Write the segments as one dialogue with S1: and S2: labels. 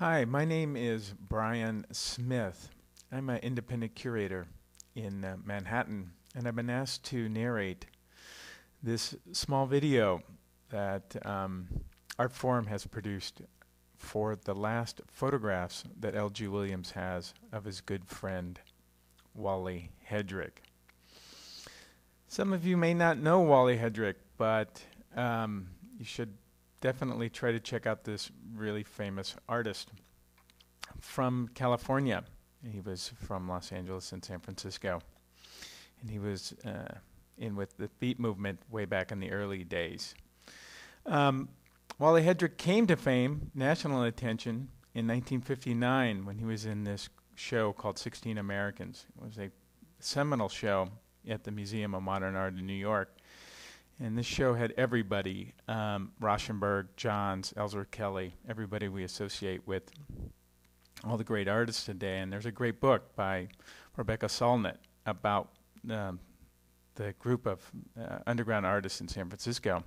S1: Hi, my name is Brian Smith. I'm an independent curator in Manhattan, and I've been asked to narrate this small video that Artforum has produced for the last photographs that L.G. Williams has of his good friend, Wally Hedrick. Some of you may not know Wally Hedrick, but you should definitely try to check out this really famous artist from California. He was from Los Angeles and San Francisco, and he was in with the beat movement way back in the early days. Wally Hedrick came to fame, national attention, in 1959 when he was in this show called 16 Americans. It was a seminal show at the Museum of Modern Art in New York. And this show had everybody, Rauschenberg, Johns, Ellsworth Kelly, everybody we associate with all the great artists today. And there's a great book by Rebecca Solnit about the group of underground artists in San Francisco.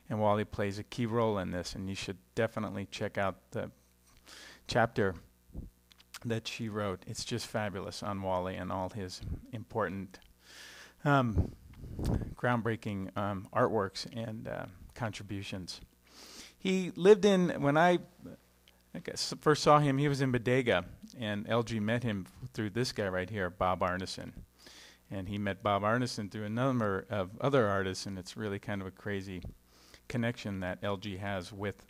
S1: And Wally plays a key role in this, and you should definitely check out the chapter that she wrote. It's just fabulous on Wally and all his important groundbreaking artworks and contributions. He lived in, when I guess first saw him, he was in Bodega, and LG met him through this guy right here, Bob Arneson. And he met Bob Arneson through a number of other artists, and it's really kind of a crazy connection that LG has with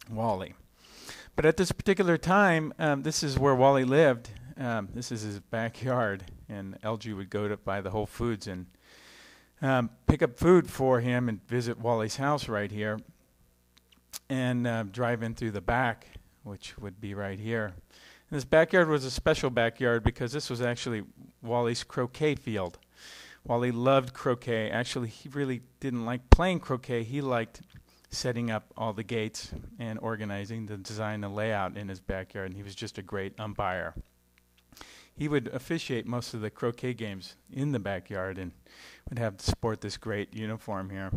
S1: Wally. But at this particular time, this is where Wally lived. This is his backyard, and LG would go to buy the Whole Foods and pick up food for him and visit Wally's house right here and drive in through the back, which would be right here. And this backyard was a special backyard because this was actually Wally's croquet field. Wally loved croquet. Actually, he really didn't like playing croquet. He liked setting up all the gates and organizing the design and layout in his backyard, and he was just a great umpire. He would officiate most of the croquet games in the backyard and would have to sport this great uniform here.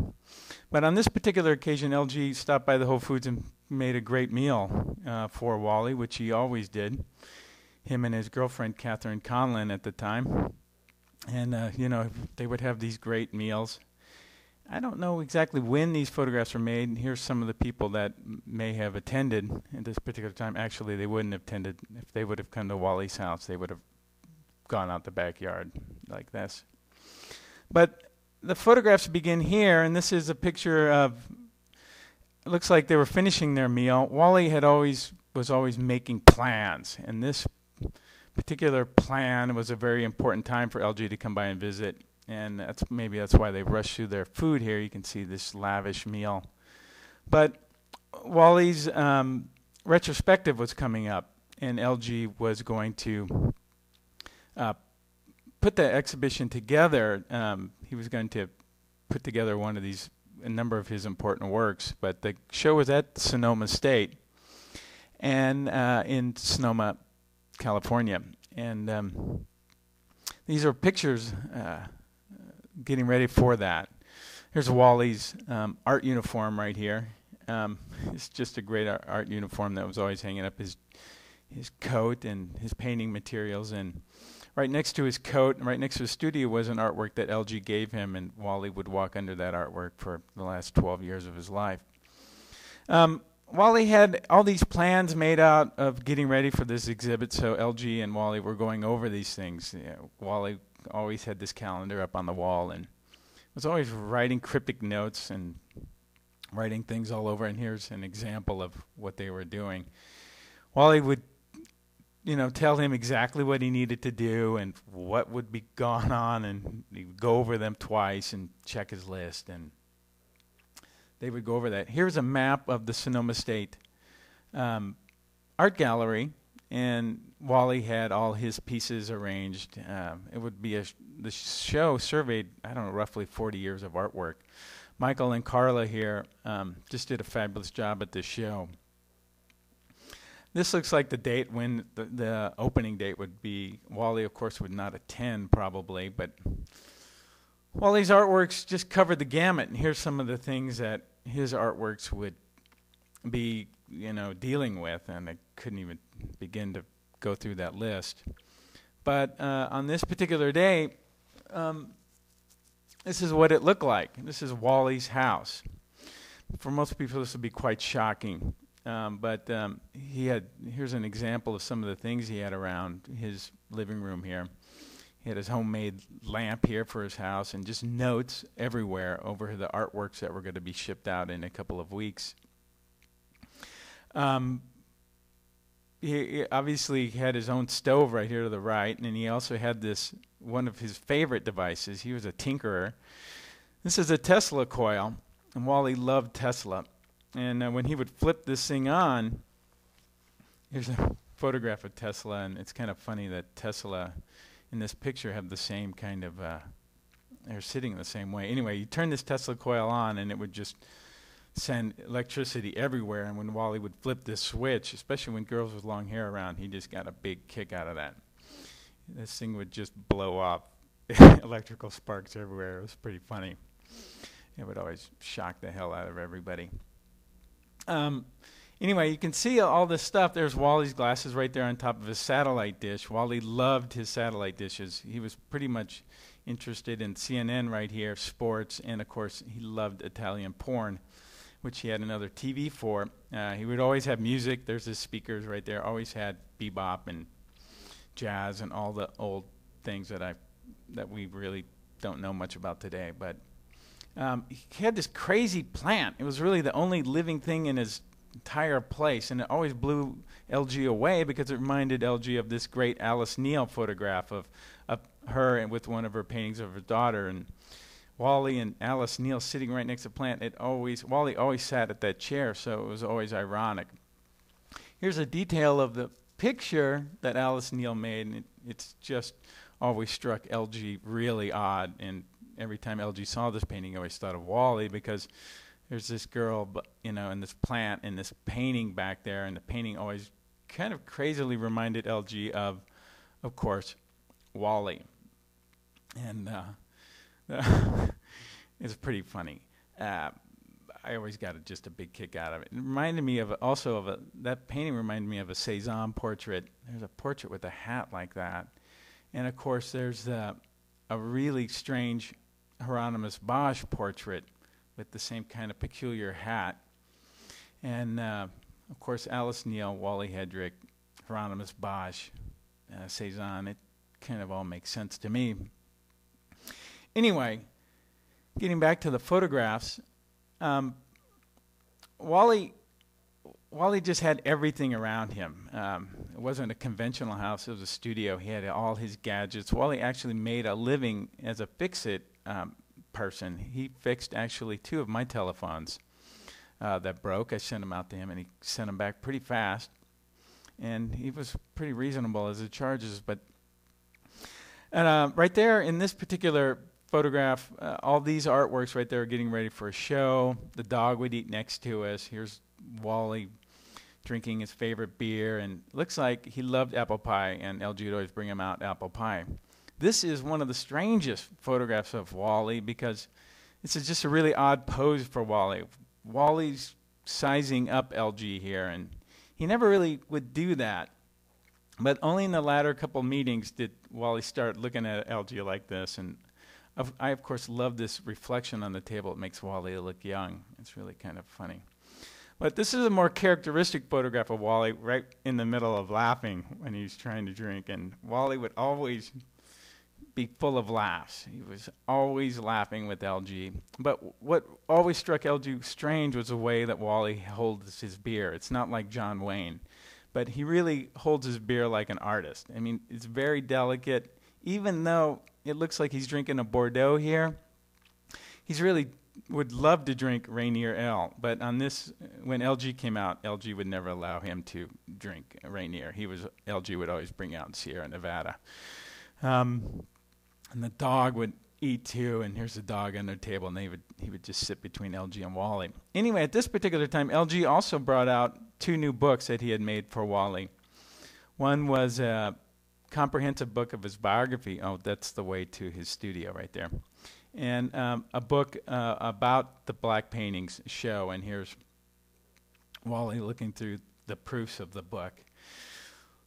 S1: But on this particular occasion, LG stopped by the Whole Foods and made a great meal for Wally, which he always did. Him and his girlfriend, Catherine Conlin, at the time. And, they would have these great meals. I don't know exactly when these photographs were made. And here's some of the people that may have attended at this particular time. Actually, they wouldn't have attended. If they would have come to Wally's house, they would have gone out the backyard like this. But the photographs begin here, and this is a picture of, it looks like they were finishing their meal. Wally was always making plans, and this particular plan was a very important time for LG to come by and visit. And maybe that's why they rushed through their food here. You can see this lavish meal. But Wally's retrospective was coming up, and LG was going to put the exhibition together. He was going to put together a number of his important works. But the show was at Sonoma State, and in Sonoma, California. And these are pictures getting ready for that. Here's Wally's art uniform right here. It's just a great art uniform that was always hanging up his coat and his painting materials. And right next to his coat, and right next to his studio, was an artwork that LG gave him, and Wally would walk under that artwork for the last 12 years of his life. Wally had all these plans made out of getting ready for this exhibit, so LG and Wally were going over these things. Wally always had this calendar up on the wall and was always writing cryptic notes and writing things all over, and here's an example of what they were doing. Wally would tell him exactly what he needed to do and what would be going on, and he would go over them twice and check his list, and they would go over that. Here's a map of the Sonoma State Art Gallery, and Wally had all his pieces arranged. It would be the show surveyed, roughly 40 years of artwork. Michael and Carla here just did a fabulous job at this show. This looks like the date when the opening date would be. Wally, of course, would not attend probably, but Wally's artworks just covered the gamut. And here's some of the things that his artworks would be, dealing with, and I couldn't even begin to go through that list. But on this particular day, this is what it looked like. This is Wally's house. For most people, this would be quite shocking. But here's an example of some of the things he had around his living room here. He had his homemade lamp here for his house, and just notes everywhere over the artworks that were going to be shipped out in a couple of weeks. He obviously had his own stove right here to the right, and he also had one of his favorite devices. He was a tinkerer. This is a Tesla coil, and Wally loved Tesla. And when he would flip this thing on, here's a photograph of Tesla, and it's kind of funny that Tesla in this picture have the same kind of, they're sitting the same way. Anyway, you turn this Tesla coil on, and it would just send electricity everywhere. And when Wally would flip this switch, especially when girls with long hair around, he just got a big kick out of that. This thing would just blow up, electrical sparks everywhere. It was pretty funny. It would always shock the hell out of everybody. Anyway, you can see all this stuff. There's Wally's glasses right there on top of his satellite dish. Wally loved his satellite dishes. He was pretty much interested in CNN right here, sports, and of course he loved Italian porn, which he had another TV for. He would always have music. There's his speakers right there. Always had bebop and jazz and all the old things that we really don't know much about today. But he had this crazy plant. It was really the only living thing in his entire place, and it always blew LG away because it reminded LG of this great Alice Neal photograph of her and with one of her paintings of her daughter, and Wally and Alice Neal sitting right next to the plant. Wally always sat at that chair, so it was always ironic. Here's a detail of the picture that Alice Neal made, and it's just always struck LG really odd, and every time LG saw this painting, he always thought of Wally, because there's this girl, and this plant and this painting back there, and the painting always kind of crazily reminded LG of course, Wally. And it's pretty funny. I always got just a big kick out of it. It reminded me that painting reminded me of a Cézanne portrait. There's a portrait with a hat like that. And of course, there's a really strange Hieronymus Bosch portrait with the same kind of peculiar hat. And of course, Alice Neal, Wally Hedrick, Hieronymus Bosch, Cézanne, it kind of all makes sense to me. Anyway, getting back to the photographs, Wally just had everything around him. It wasn't a conventional house, it was a studio. He had all his gadgets. Wally actually made a living as a fix-it person. He fixed actually 2 of my telephones that broke. I sent them out to him, and he sent them back pretty fast. And he was pretty reasonable as the charges. But right there in this particular photograph, all these artworks right there are getting ready for a show. The dog would eat next to us. Here's Wally drinking his favorite beer, and looks like he loved apple pie, and LG would always bring him out apple pie. This is one of the strangest photographs of Wally, because this is just a really odd pose for Wally. Wally's sizing up LG here, and he never really would do that. But only in the latter couple meetings did Wally start looking at LG like this. And I, of course, love this reflection on the table. It makes Wally look young. It's really kind of funny. But this is a more characteristic photograph of Wally right in the middle of laughing when he's trying to drink. And Wally would always be full of laughs. He was always laughing with LG. But what always struck LG strange was the way that Wally holds his beer. It's not like John Wayne, but he really holds his beer like an artist. I mean, it's very delicate. Even though it looks like he's drinking a Bordeaux here, he's really would love to drink Rainier Ale. But on this, when LG came out, LG would never allow him to drink Rainier. LG would always bring out Sierra Nevada. And the dog would eat too, and here's the dog on their table, and he would just sit between LG and Wally. Anyway, at this particular time, LG also brought out 2 new books that he had made for Wally. One was a comprehensive book of his biography. Oh, that's the way to his studio right there. And a book about the Black Paintings show, and here's Wally looking through the proofs of the book.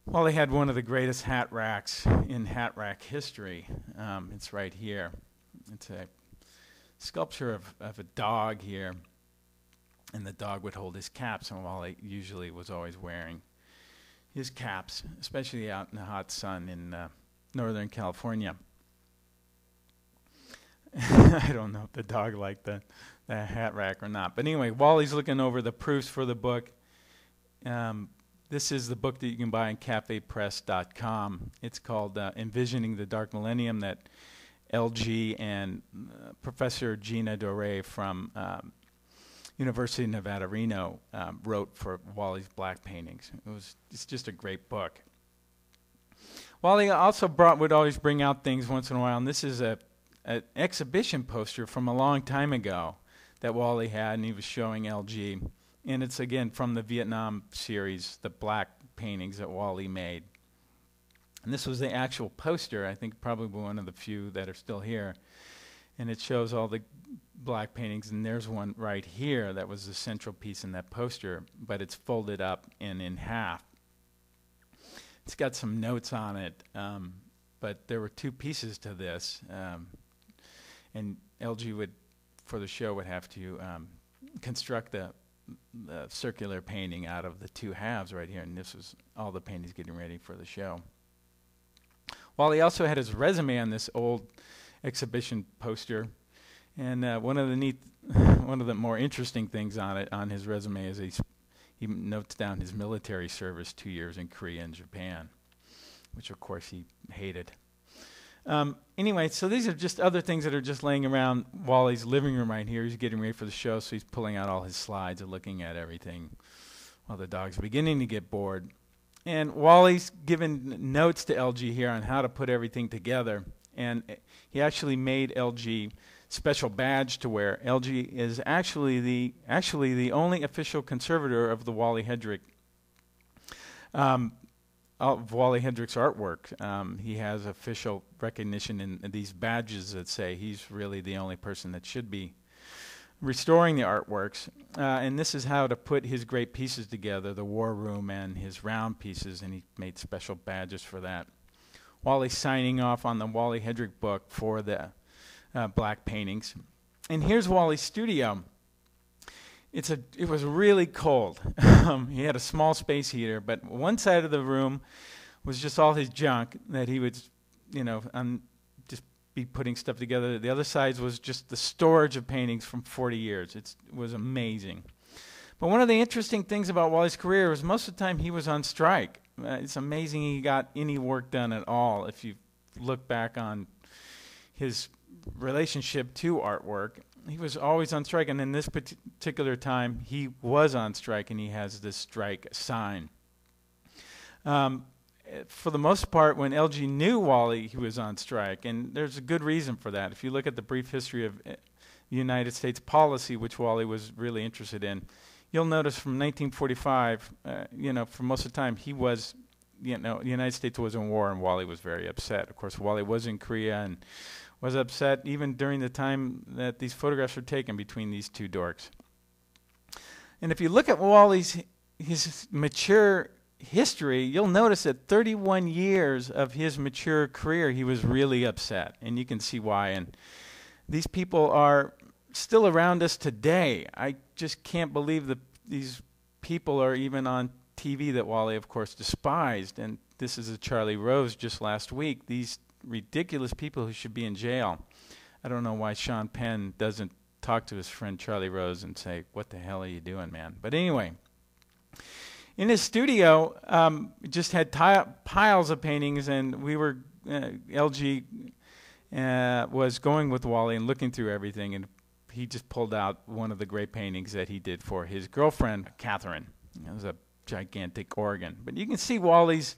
S1: Wally had one of the greatest hat racks in hat rack history. It's right here. It's a sculpture of a dog here, and the dog would hold his caps, and Wally usually was always wearing his caps, especially out in the hot sun in Northern California. I don't know if the dog liked the hat rack or not. But anyway, Wally's looking over the proofs for the book. This is the book that you can buy on cafepress.com. It's called Envisioning the Dark Millennium, that LG and Professor Gina Dore from University of Nevada, Reno wrote for Wally's black paintings. It's just a great book. Wally also would always bring out things once in a while, and this is an exhibition poster from a long time ago that Wally had, and he was showing LG. And it's, again, from the Vietnam series, the black paintings that Wally made. And this was the actual poster, I think probably one of the few that are still here. And it shows all the black paintings, and there's one right here that was the central piece in that poster, but it's folded up and in half. It's got some notes on it, but there were two pieces to this. And LG would, for the show, would have to construct the circular painting out of the two halves right here, and this was all the paintings getting ready for the show. Wally also had his resume on this old exhibition poster, and one of the more interesting things on it, on his resume, is he notes down his military service, 2 years in Korea and Japan, which of course he hated. Anyway, so these are just other things that are just laying around Wally's living room right here. He's getting ready for the show, so he's pulling out all his slides and looking at everything while the dog's beginning to get bored. And Wally's given notes to LG here on how to put everything together. And he actually made LG special badge to wear. LG is actually the only official conservator of the Wally Hedrick of Wally Hedrick's artwork. He has official recognition in these badges that say he's really the only person that should be restoring the artworks. And this is how to put his great pieces together, the War Room and his round pieces, and he made special badges for that. Wally's signing off on the Wally Hedrick book for the black paintings. And here's Wally's studio. It was really cold. He had a small space heater, but one side of the room was just all his junk that he would, just be putting stuff together. The other side was just the storage of paintings from 40 years. It was amazing. But one of the interesting things about Wally's career was most of the time he was on strike. It's amazing he got any work done at all. If you look back on his relationship to artwork, he was always on strike, and in this particular time, he was on strike, and he has this strike sign. For the most part, when LG knew Wally, he was on strike, and there's a good reason for that. If you look at the brief history of the United States policy, which Wally was really interested in, you'll notice from 1945, for most of the time, he was, the United States was in war, and Wally was very upset. Of course, Wally was in Korea, and was upset even during the time that these photographs were taken between these two dorks. And if you look at Wally's his mature history, you'll notice that 31 years of his mature career, he was really upset, and you can see why. And these people are still around us today. I just can't believe that these people are even on TV that Wally, of course, despised. And this is a Charlie Rose just last week. These ridiculous people who should be in jail. I don't know why Sean Penn doesn't talk to his friend Charlie Rose and say, "What the hell are you doing, man?" But anyway, in his studio, just had piles of paintings, and LG was going with Wally and looking through everything, and he just pulled out one of the great paintings that he did for his girlfriend, Catherine. It was a gigantic organ. But you can see Wally's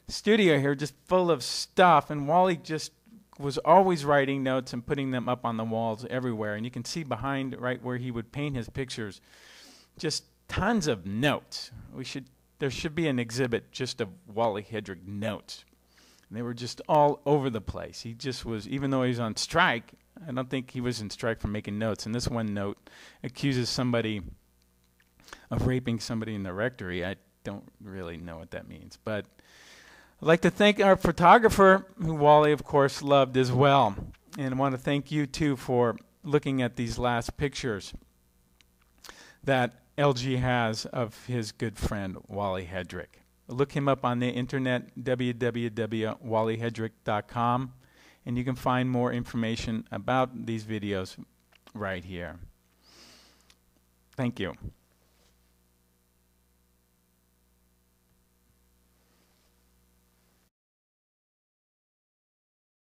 S1: studio here just full of stuff, and Wally just was always writing notes and putting them up on the walls everywhere. And you can see behind, right where he would paint his pictures, just tons of notes. There should be an exhibit just of Wally Hedrick notes. And they were just all over the place. He just was, even though he was on strike, I don't think he was in strike for making notes. And this one note accuses somebody of raping somebody in the rectory. I don't really know what that means. But I'd like to thank our photographer, who Wally, of course, loved as well. And I want to thank you, too, for looking at these last pictures that LG has of his good friend, Wally Hedrick. Look him up on the internet, www.wallyhedrick.com, and you can find more information about these videos right here. Thank you.